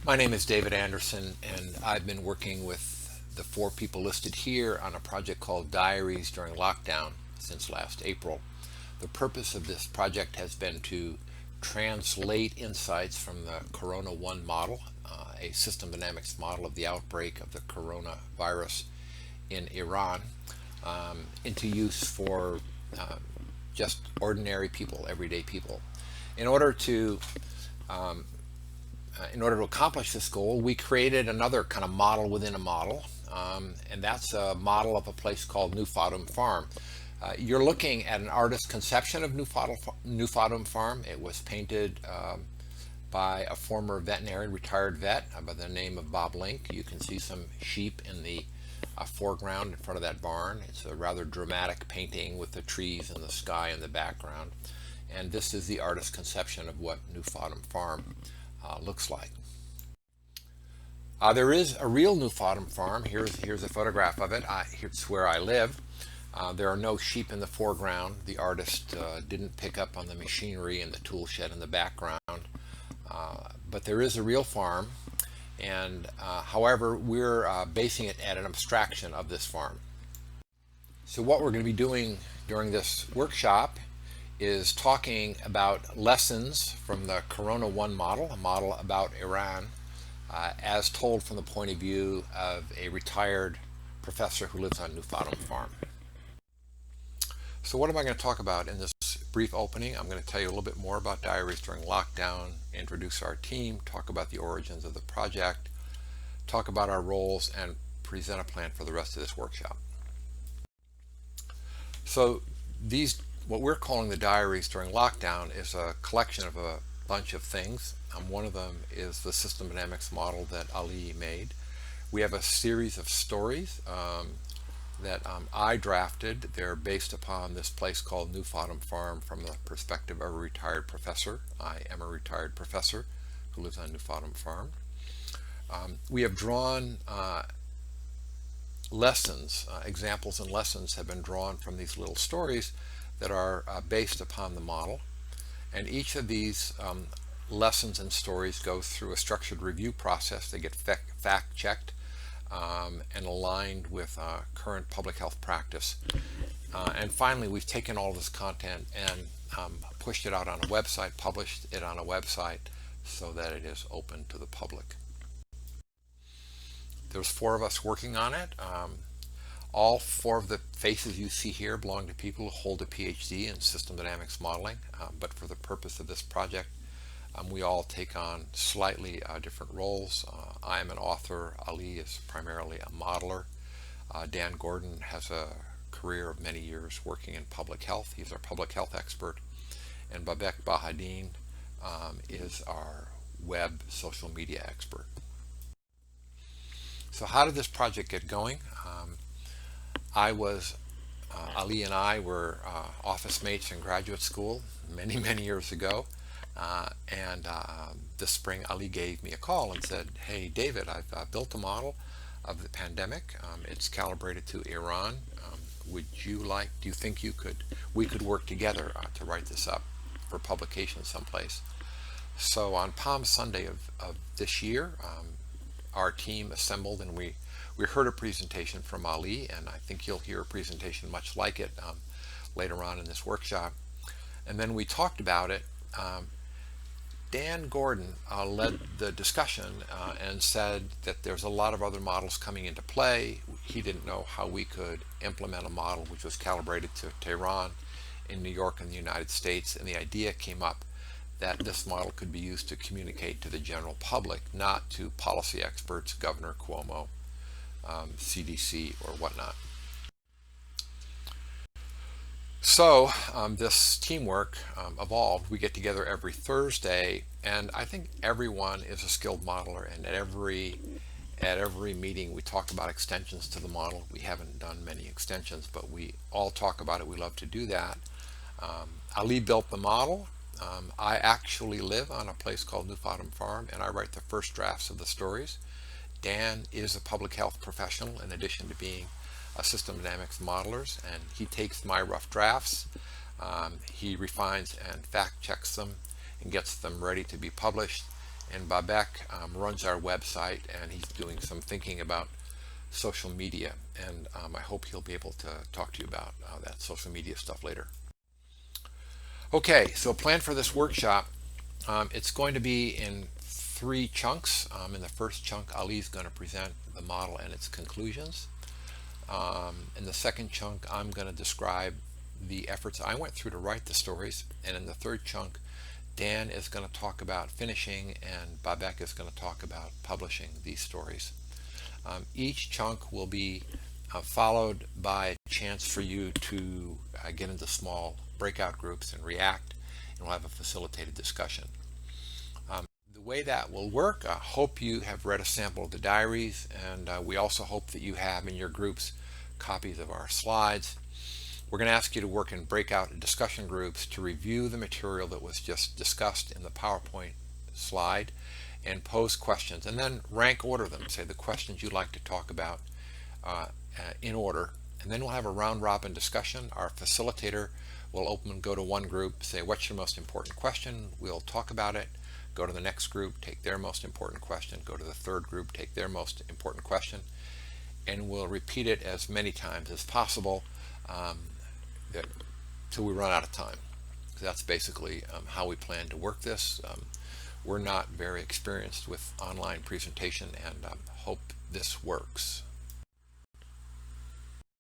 My name is David Andersen, and I've been working with the four people listed here on a project called Diaries During Lockdown since last April. The purpose of this project has been to translate insights from the Corona 1 model, a system dynamics model of the outbreak of the coronavirus in Iran, into use for just ordinary people, everyday people. In order to um, in order to accomplish this goal, we created another kind of model within a model, and that's a model of a place called Fadum Farm. You're looking at an artist's conception of Fadum Farm. It was painted by a former veterinarian, retired vet by the name of Bob Link. You can see some sheep in the foreground in front of that barn. It's a rather dramatic painting with the trees and the sky in the background. And this is the artist's conception of what Fadum Farm looks like. There is a real Fadum Farm. Here's a photograph of it. Here's where I live. There are no sheep in the foreground. The artist didn't pick up on the machinery and the tool shed in the background. But there is a real farm, and however, we're basing it at an abstraction of this farm. So what we're going to be doing during this workshop is talking about lessons from the Corona 1 model, a model about Iran, as told from the point of view of a retired professor who lives on Fadum Farm. So what am I going to talk about in this brief opening? I'm going to tell you a little bit more about Diaries During Lockdown, introduce our team, talk about the origins of the project, talk about our roles, and present a plan for the rest of this workshop. So what we're calling the Diaries During Lockdown is a collection of a bunch of things. One of them is the system dynamics model that Ali made. We have a series of stories that I drafted. They're based upon this place called Fadum Farm from the perspective of a retired professor. I am a retired professor who lives on Fadum Farm. We have drawn lessons, examples and lessons have been drawn from these little stories that are based upon the model. And each of these lessons and stories go through a structured review process. They get fact-checked and aligned with current public health practice. And finally, we've taken all this content and pushed it out on a website, published it on a website so that it is open to the public. There's four of us working on it. All four of the faces you see here belong to people who hold a PhD in system dynamics modeling, but for the purpose of this project, we all take on slightly different roles. I am an author. Ali is primarily a modeler. Dan Gordon has a career of many years working in public health. He's our public health expert. And Babek Bahadine is our web social media expert. So how did this project get going? Ali and I were office mates in graduate school many years ago. This spring, Ali gave me a call and said, "Hey, David, I've built a model of the pandemic. It's calibrated to Iran. Do you think we could work together to write this up for publication someplace?" So on Palm Sunday of this year, our team assembled and we heard a presentation from Ali, and I think you'll hear a presentation much like it later on in this workshop. And then we talked about it. Dan Gordon led the discussion and said that there's a lot of other models coming into play. He didn't know how we could implement a model which was calibrated to Tehran in New York and the United States, and the idea came up that this model could be used to communicate to the general public, not to policy experts, Governor Cuomo, CDC, or whatnot. So this teamwork evolved. We get together every Thursday, and I think everyone is a skilled modeler, and at every meeting we talk about extensions to the model. We haven't done many extensions, but we all talk about it. We love to do that. Ali built the model. I actually live on a place called Fadum Farm, and I write the first drafts of the stories. Dan is a public health professional in addition to being a system dynamics modelers, and he takes my rough drafts, he refines and fact checks them and gets them ready to be published, And Babak runs our website, and he's doing some thinking about social media, and I hope he'll be able to talk to you about that social media stuff later. Okay, so plan for this workshop. It's going to be in 3 chunks. In the first chunk, Ali's going to present the model and its conclusions. In the second chunk, I'm going to describe the efforts I went through to write the stories. And in the third chunk, Dan is going to talk about finishing, and Babak is going to talk about publishing these stories. Each chunk will be followed by a chance for you to get into small breakout groups and react, and we'll have a facilitated discussion. The way that will work, I hope you have read a sample of the diaries, and we also hope that you have in your groups copies of our slides. We're going to ask you to work in breakout and discussion groups to review the material that was just discussed in the PowerPoint slide and pose questions, and then rank order them. Say the questions you'd like to talk about in order, and then we'll have a round robin discussion. Our facilitator will go to one group, say what's your most important question, we'll talk about it, go to the next group, take their most important question, go to the third group, take their most important question, and we'll repeat it as many times as possible till we run out of time. So that's basically how we plan to work this. We're not very experienced with online presentation, and hope this works.